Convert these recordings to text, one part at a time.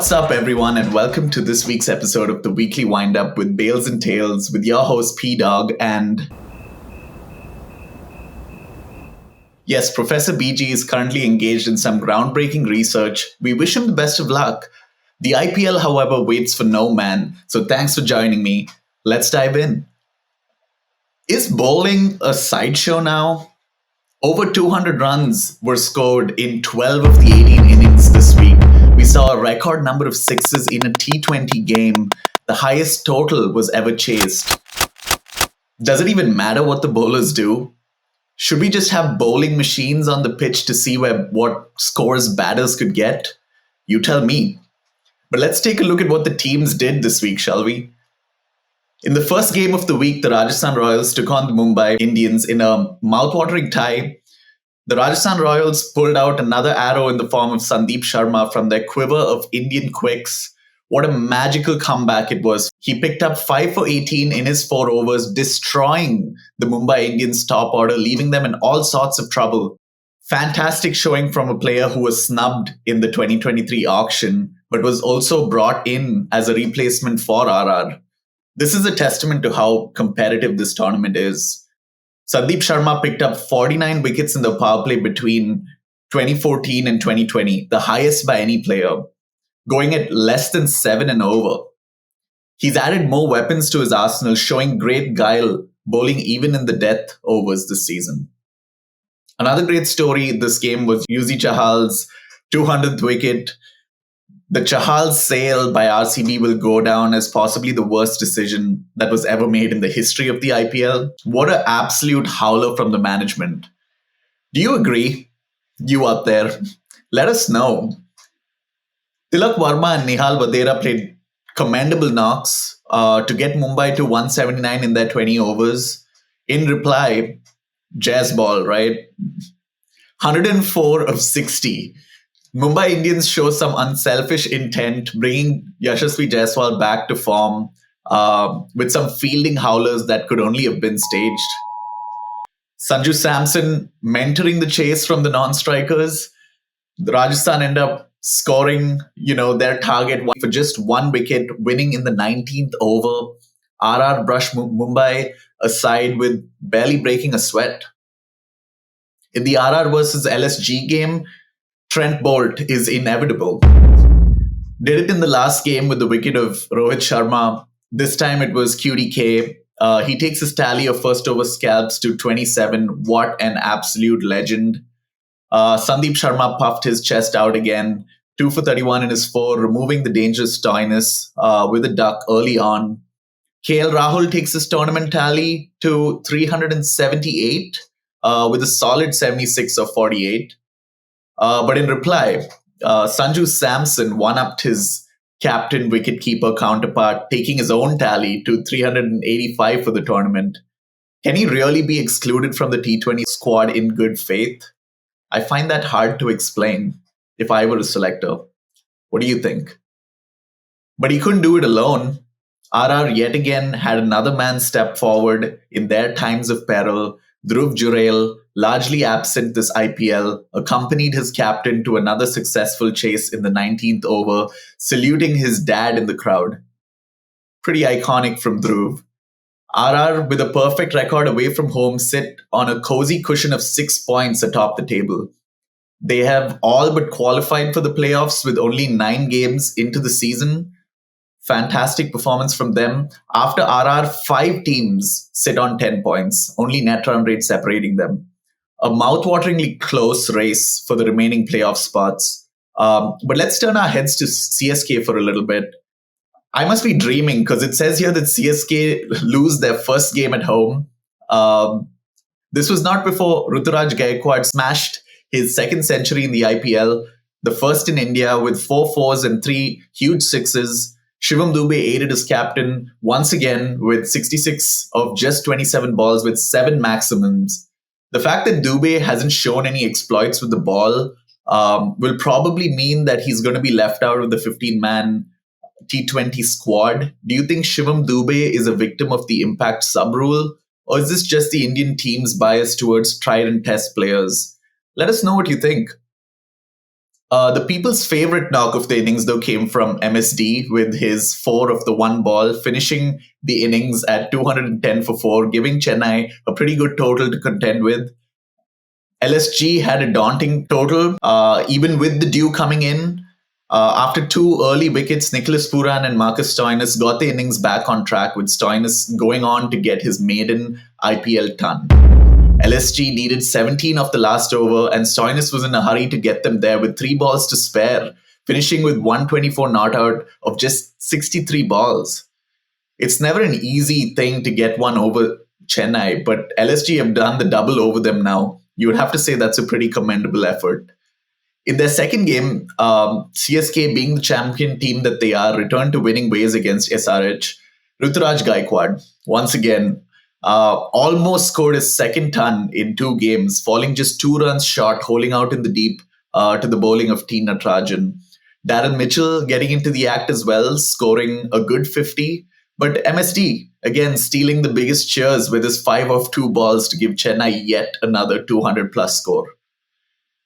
What's up, everyone, and welcome to this week's episode of the weekly Windup with Bales and Tales with your host P-Dog and... Yes, Professor BG is currently engaged in some groundbreaking research. We wish him the best of luck. The IPL, however, waits for no man, so thanks for joining me. Let's dive in. Is bowling a sideshow now? Over 200 runs were scored in 12 of the 18 innings this week. We saw a record number of sixes in a T20 game. The highest total was ever chased. Does it even matter what the bowlers do? Should we just have bowling machines on the pitch to see what scores batters could get? You tell me. But let's take a look at what the teams did this week, shall we? In the first game of the week, the Rajasthan Royals took on the Mumbai Indians in a mouthwatering tie. The Rajasthan Royals pulled out another arrow in the form of Sandeep Sharma from their quiver of Indian quicks. What a magical comeback it was. He picked up 5 for 18 in his 4 overs, destroying the Mumbai Indians' top order, leaving them in all sorts of trouble. Fantastic showing from a player who was snubbed in the 2023 auction, but was also brought in as a replacement for RR. This is a testament to how competitive this tournament is. Sandeep Sharma picked up 49 wickets in the power play between 2014 and 2020, the highest by any player, going at less than 7 and over. He's added more weapons to his arsenal, showing great guile, bowling even in the death overs this season. Another great story this game was Yuzi Chahal's 200th wicket. The Chahal sale by RCB will go down as possibly the worst decision that was ever made in the history of the IPL. What an absolute howler from the management. Do you agree? You out there? Let us know. Tilak Varma and Nihal Vadera played commendable knocks to get Mumbai to 179 in their 20 overs. In reply, jazz ball, right? 104 of 60. Mumbai Indians show some unselfish intent, bringing Yashasvi Jaiswal back to form with some fielding howlers that could only have been staged. Sanju Samson mentoring the chase from the non-strikers. The Rajasthan end up scoring, their target for just 1 wicket, winning in the 19th over. RR brushed Mumbai aside with barely breaking a sweat. In the RR versus LSG game, Trent Bolt is inevitable. Did it in the last game with the wicket of Rohit Sharma. This time it was QDK. He takes his tally of first over scalps to 27. What an absolute legend. Sandeep Sharma puffed his chest out again. 2 for 31 in his 4, removing the dangerous Stoinis with a duck early on. KL Rahul takes his tournament tally to 378 with a solid 76 of 48. But in reply, Sanju Samson one-upped his captain wicketkeeper counterpart, taking his own tally to 385 for the tournament. Can he really be excluded from the T20 squad in good faith? I find that hard to explain if I were a selector. What do you think? But he couldn't do it alone. RR yet again had another man step forward in their times of peril. Dhruv Jurel, largely absent this IPL, accompanied his captain to another successful chase in the 19th over, saluting his dad in the crowd. Pretty iconic from Dhruv. RR, with a perfect record away from home, sit on a cozy cushion of 6 points atop the table. They have all but qualified for the playoffs with only 9 games into the season. Fantastic performance from them. After RR, 5 teams sit on 10 points, only net run rate separating them. A mouthwateringly close race for the remaining playoff spots. But let's turn our heads to CSK for a little bit. I must be dreaming because it says here that CSK lose their first game at home. This was not before Ruturaj Gaikwad smashed his second century in the IPL, the first in India with 4 fours and 3 huge sixes. Shivam Dube aided his captain once again with 66 of just 27 balls with 7 maximums. The fact that Dube hasn't shown any exploits with the ball will probably mean that he's going to be left out of the 15-man T20 squad. Do you think Shivam Dube is a victim of the impact sub-rule? Or is this just the Indian team's bias towards tried and test players? Let us know what you think. The people's favorite knock of the innings, though, came from MSD with his four of the one ball, finishing the innings at 210 for four, giving Chennai a pretty good total to contend with. LSG had a daunting total, even with the dew coming in. After two early wickets, Nicholas Pooran and Marcus Stoinis got the innings back on track, with Stoinis going on to get his maiden IPL ton. LSG needed 17 of the last over, and Stoinis was in a hurry to get them there with three balls to spare, finishing with 124 not out of just 63 balls. It's never an easy thing to get one over Chennai, but LSG have done the double over them now. You would have to say that's a pretty commendable effort. In their second game, CSK, being the champion team that they are, returned to winning ways against SRH. Ruturaj Gaikwad, once again, almost scored his second ton in two games, falling just 2 runs short, holding out in the deep to the bowling of T. Natarajan. Darren Mitchell getting into the act as well, scoring a good 50. But MSD, again, stealing the biggest cheers with his 5 of 2 balls to give Chennai yet another 200 plus score.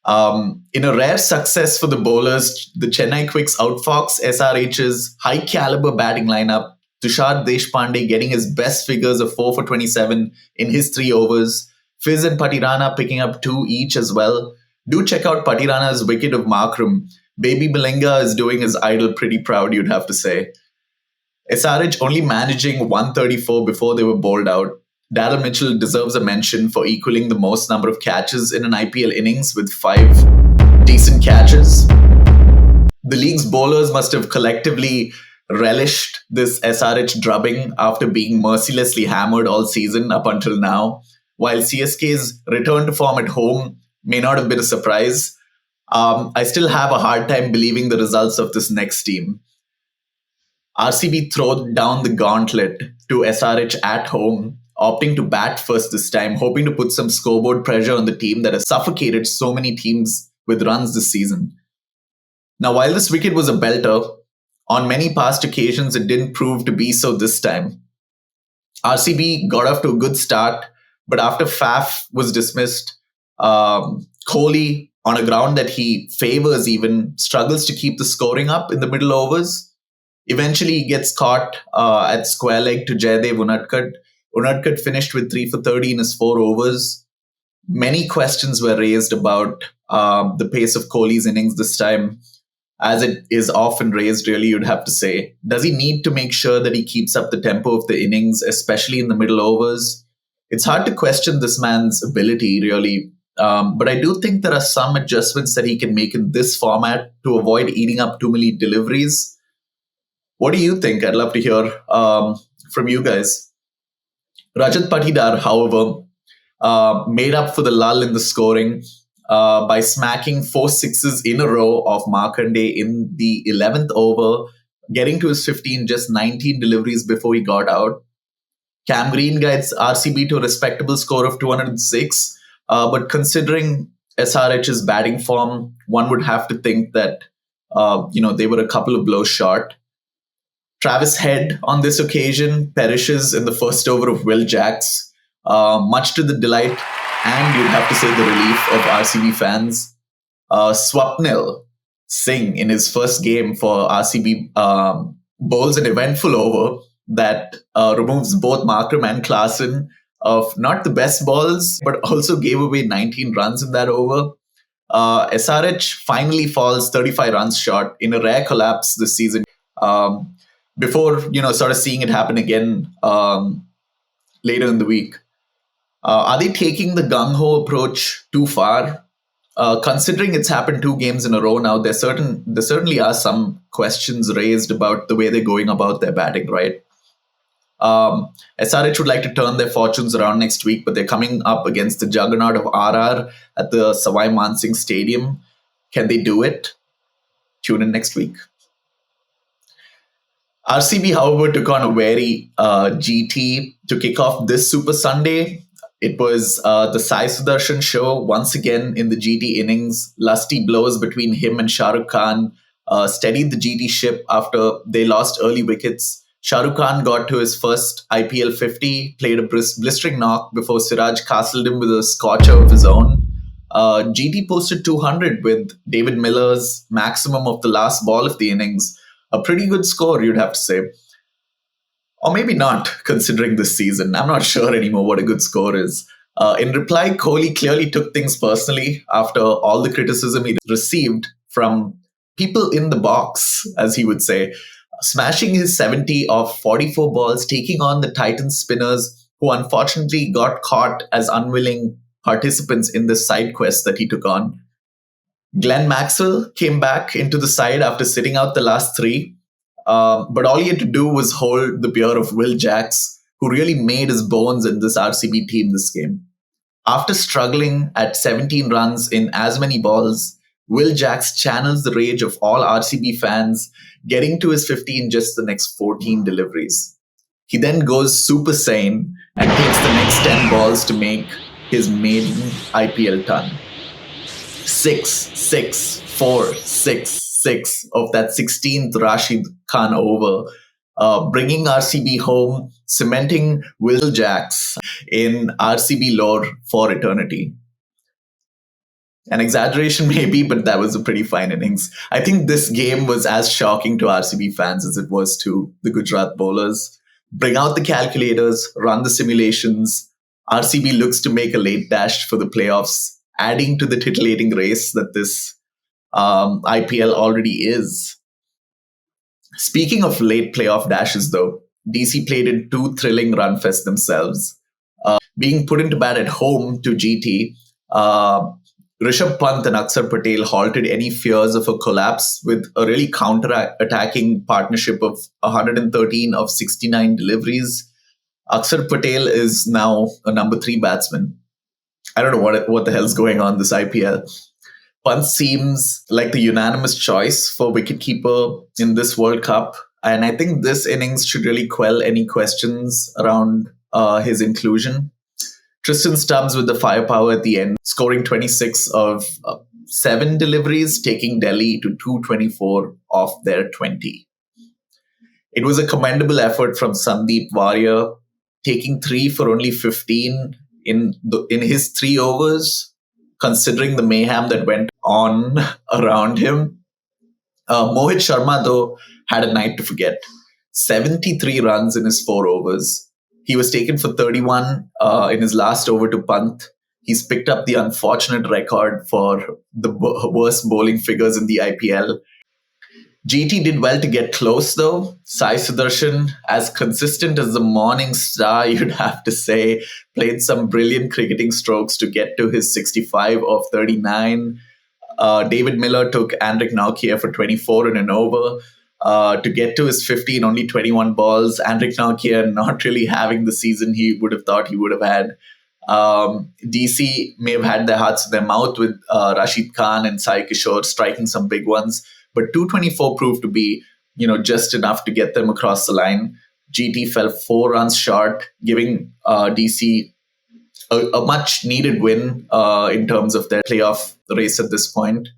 In a rare success for the bowlers, the Chennai Quicks outfoxed SRH's high caliber batting lineup. Tushar Deshpande getting his best figures of 4 for 27 in his 3 overs. Fizz and Patirana picking up 2 each as well. Do check out Patirana's wicket of Markram. Baby Malinga is doing his idol pretty proud, you'd have to say. SRH only managing 134 before they were bowled out. Darryl Mitchell deserves a mention for equaling the most number of catches in an IPL innings with 5 decent catches. The league's bowlers must have collectively relished this SRH drubbing after being mercilessly hammered all season up until now. While CSK's return to form at home may not have been a surprise, I still have a hard time believing the results of this next team. RCB throwed down the gauntlet to SRH at home, opting to bat first this time, hoping to put some scoreboard pressure on the team that has suffocated so many teams with runs this season. Now, while this wicket was a belter, on many past occasions it didn't prove to be so this time. RCB got off to a good start, but after Faf was dismissed, Kohli, on a ground that he favors even, struggles to keep the scoring up in the middle overs. Eventually, he gets caught at square leg to Jaydev Unadkat. Unadkat finished with 3 for 30 in his 4 overs. Many questions were raised about the pace of Kohli's innings this time, as it is often raised, really, you'd have to say. Does he need to make sure that he keeps up the tempo of the innings, especially in the middle overs? It's hard to question this man's ability, really. But I do think there are some adjustments that he can make in this format to avoid eating up too many deliveries. What do you think? I'd love to hear from you guys. Rajat Patidar, however, made up for the lull in the scoring by smacking 4 sixes in a row of Markande in the 11th over, getting to his 15, just 19 deliveries before he got out. Cam Green guides RCB to a respectable score of 206, but considering SRH's batting form, one would have to think that they were a couple of blows short. Travis Head, on this occasion, perishes in the first over of Will Jacks, much to the delight and, you'd have to say, the relief of RCB fans. Swapnil Singh, in his first game for RCB, bowls an eventful over that removes both Markram and Klaasen of not the best balls, but also gave away 19 runs in that over. SRH finally falls 35 runs short in a rare collapse this season. Before, sort of seeing it happen again later in the week. Are they taking the gung-ho approach too far? Considering it's happened 2 games in a row now, there certainly are some questions raised about the way they're going about their batting, right? SRH would like to turn their fortunes around next week, but they're coming up against the juggernaut of RR at the Savai Mansingh Stadium. Can they do it? Tune in next week. RCB, however, took on a wary GT to kick off this Super Sunday. It was the Sai Sudarshan show once again in the GT innings. Lusty blows between him and Shah Rukh Khan steadied the GT ship after they lost early wickets. Shah Rukh Khan got to his first IPL 50, played a blistering knock before Siraj castled him with a scorcher of his own. GT posted 200 with David Miller's maximum of the last ball of the innings. A pretty good score, you'd have to say. Or maybe not, considering this season. I'm not sure anymore what a good score is. In reply, Kohli clearly took things personally after all the criticism he received from people in the box, as he would say, smashing his 70 off 44 balls, taking on the Titan spinners, who unfortunately got caught as unwilling participants in the side quest that he took on. Glenn Maxwell came back into the side after sitting out the last three, but all he had to do was hold the beer of Will Jacks, who really made his bones in this RCB team this game. After struggling at 17 runs in as many balls, Will Jacks channels the rage of all RCB fans, getting to his 50 in just the next 14 deliveries. He then goes super sane and takes the next 10 balls to make his maiden IPL ton. 6, 6, 4, 6, 6 of that 16th Rashid Khan over, bringing RCB home, cementing Will Jacks in RCB lore for eternity. An exaggeration maybe, but that was a pretty fine innings. I think this game was as shocking to RCB fans as it was to the Gujarat bowlers. Bring out the calculators, run the simulations. RCB looks to make a late dash for the playoffs, adding to the titillating race that this IPL already is. Speaking of late playoff dashes, though, DC played in two thrilling run fests themselves. Being put into bat at home to GT, Rishabh Pant and Akshar Patel halted any fears of a collapse with a really counter-attacking partnership of 113 of 69 deliveries. Akshar Patel is now a number 3 batsman. I don't know what the hell's going on this IPL. Pant seems like the unanimous choice for wicketkeeper in this World Cup. And I think this innings should really quell any questions around his inclusion. Tristan Stubbs with the firepower at the end, scoring 26 of 7 deliveries, taking Delhi to 224 off their 20. It was a commendable effort from Sandeep Warrior, taking 3 for only 15 in his 3 overs, considering the mayhem that went on around him. Mohit Sharma, though, had a night to forget. 73 runs in his 4 overs. He was taken for 31 in his last over to Pant. He's picked up the unfortunate record for the worst bowling figures in the IPL. GT did well to get close, though. Sai Sudarshan, as consistent as the morning star, you'd have to say, played some brilliant cricketing strokes to get to his 65 of 39. David Miller took Andrik Naukier for 24 in an over. To get to his 50 in only 21 balls, Andrik Naukier not really having the season he would have thought he would have had. DC may have had their hearts in their mouth with Rashid Khan and Sai Kishore striking some big ones, but 224 proved to be, just enough to get them across the line. GT fell 4 runs short, giving DC a much needed win in terms of their playoff race at this point.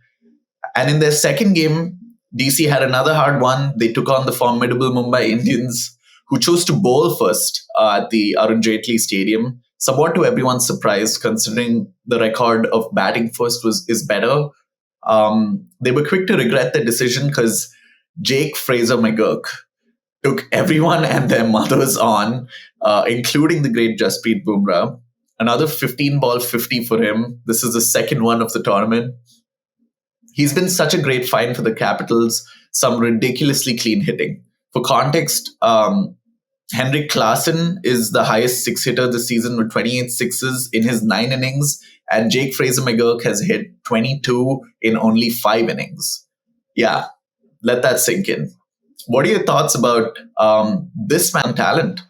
And in their second game, DC had another hard one. They took on the formidable Mumbai Indians, who chose to bowl first at the Arun Jaitley Stadium, somewhat to everyone's surprise, considering the record of batting first is better. They were quick to regret their decision because Jake Fraser-McGurk took everyone and their mothers on, including the great Jasprit Bumrah. Another 15-ball 50 for him. This is the second one of the tournament. He's been such a great find for the Capitals, some ridiculously clean hitting. For context, Henrik Klaasen is the highest 6-hitter this season with 28 sixes in his 9 innings, and Jake Fraser-McGurk has hit 22 in only 5 innings. Yeah, let that sink in. What are your thoughts about this man talent?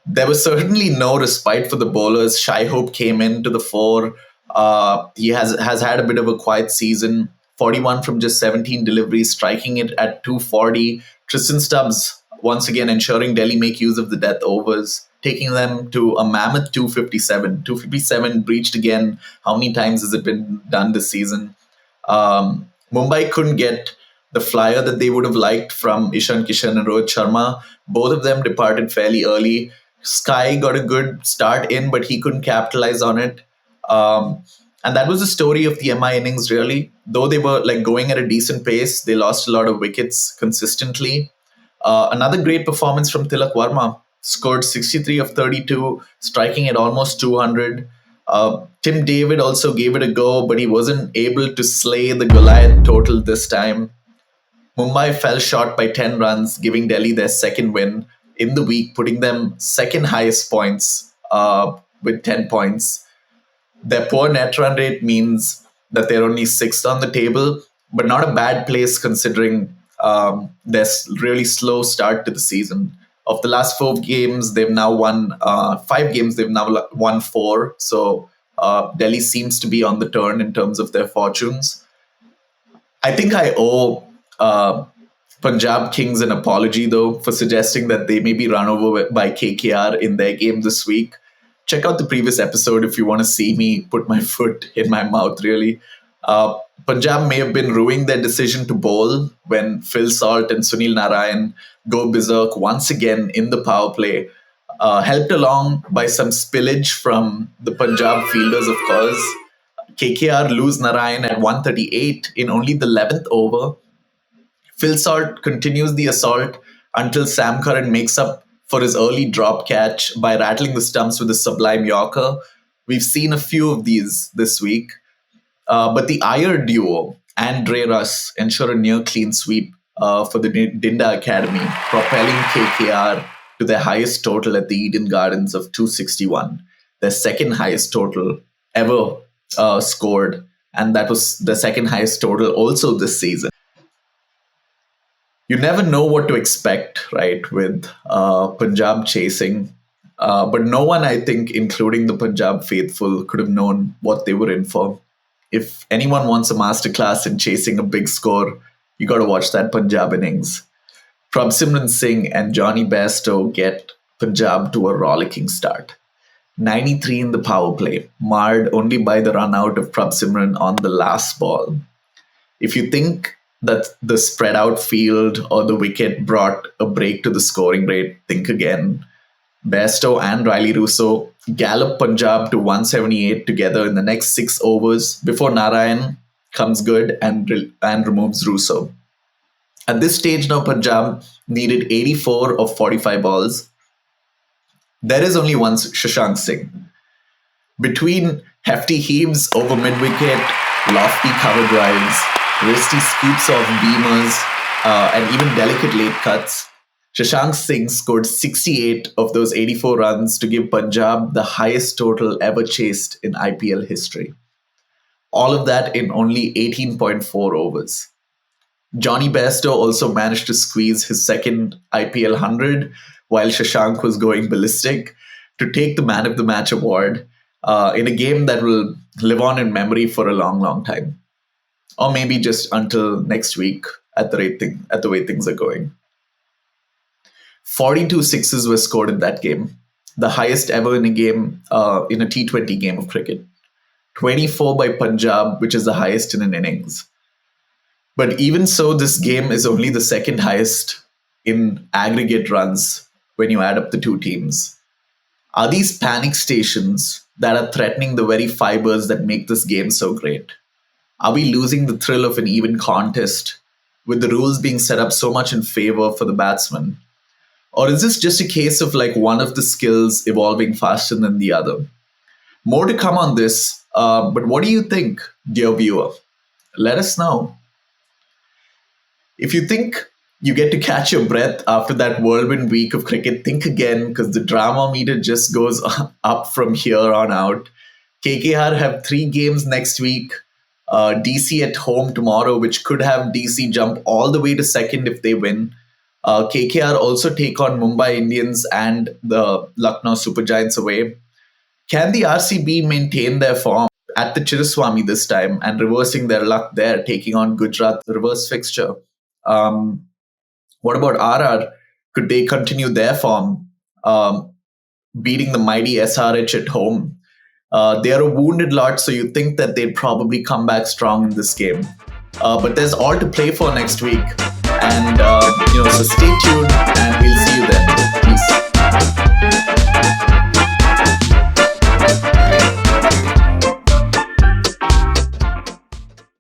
There was certainly no respite for the bowlers. Shai Hope came into the fore. He has had a bit of a quiet season. 41 from just 17 deliveries, striking it at 240. Tristan Stubbs, once again, ensuring Delhi make use of the death overs, taking them to a mammoth 257. 257 breached again. How many times has it been done this season? Mumbai couldn't get the flyer that they would have liked from Ishan Kishan and Rohit Sharma. Both of them departed fairly early. Sky got a good start in, but he couldn't capitalize on it. And that was the story of the MI innings, really. Though they were like going at a decent pace, they lost a lot of wickets consistently. Another great performance from Tilak Varma. Scored 63 of 32, striking at almost 200. Tim David also gave it a go, but he wasn't able to slay the Goliath total this time. Mumbai fell short by 10 runs, giving Delhi their second win in the week, putting them second highest points with 10 points. Their poor net run rate means that they're only sixth on the table, but not a bad place considering their really slow start to the season. Of the last 4 games, they've now won 5 games, they've now won 4. So Delhi seems to be on the turn in terms of their fortunes. I think I owe Punjab Kings an apology, though, for suggesting that they may be run over by KKR in their game this week. Check out the previous episode if you want to see me put my foot in my mouth, really. Punjab may have been ruining their decision to bowl when Phil Salt and Sunil Narayan go berserk once again in the power play, helped along by some spillage from the Punjab fielders, of course. KKR lose Narayan at 138 in only the 11th over. Phil Salt continues the assault until Sam Curran makes up for his early drop catch by rattling the stumps with a sublime Yorker. We've seen a few of these this week. But the Iyer duo and Dre Russ ensure a near clean sweep for the Dinda Academy, propelling KKR to their highest total at the Eden Gardens of 261, their second highest total ever scored. And that was the second highest total also this season. You never know what to expect, right, with Punjab chasing. But no one, I think, including the Punjab faithful, could have known what they were in for. If anyone wants a masterclass in chasing a big score, you got to watch that Punjab innings. Prabhsimran Singh and Jonny Bairstow get Punjab to a rollicking start. 93 in the power play, marred only by the run out of Prabhsimran on the last ball. If you think that the spread out field or the wicket brought a break to the scoring rate, think again. Bairstow and Riley Russo gallop Punjab to 178 together in the next 6 overs before Narayan comes good and removes Russo. At this stage now, Punjab needed 84 of 45 balls. There is only one Shashank Singh. Between hefty heaves over mid-wicket, lofty cover drives, wristy scoops of beamers, and even delicate late cuts, Shashank Singh scored 68 of those 84 runs to give Punjab the highest total ever chased in IPL history. All of that in only 18.4 overs. Jonny Bairstow also managed to squeeze his second IPL 100 while Shashank was going ballistic to take the Man of the Match award in a game that will live on in memory for a long, long time. Or maybe just until next week at the way things are going. 42 sixes were scored in that game, the highest ever in a game, in a T20 game of cricket. 24 by Punjab, which is the highest in an innings. But even so, this game is only the second highest in aggregate runs when you add up the two teams. Are these panic stations that are threatening the very fibers that make this game so great? Are we losing the thrill of an even contest with the rules being set up so much in favor for the batsman? Or is this just a case of like one of the skills evolving faster than the other? More to come on this, but what do you think, dear viewer? Let us know. If you think you get to catch your breath after that whirlwind week of cricket, think again, because the drama meter just goes up from here on out. KKR have 3 games next week. DC at home tomorrow, which could have DC jump all the way to second if they win. KKR also take on Mumbai Indians and the Lucknow Super Giants away. Can the RCB maintain their form at the Chiraswamy this time and reversing their luck there, taking on Gujarat reverse fixture? What about RR? Could they continue their form, beating the mighty SRH at home? They are a wounded lot, so you think that they'd probably come back strong in this game. But there's all to play for next week. And,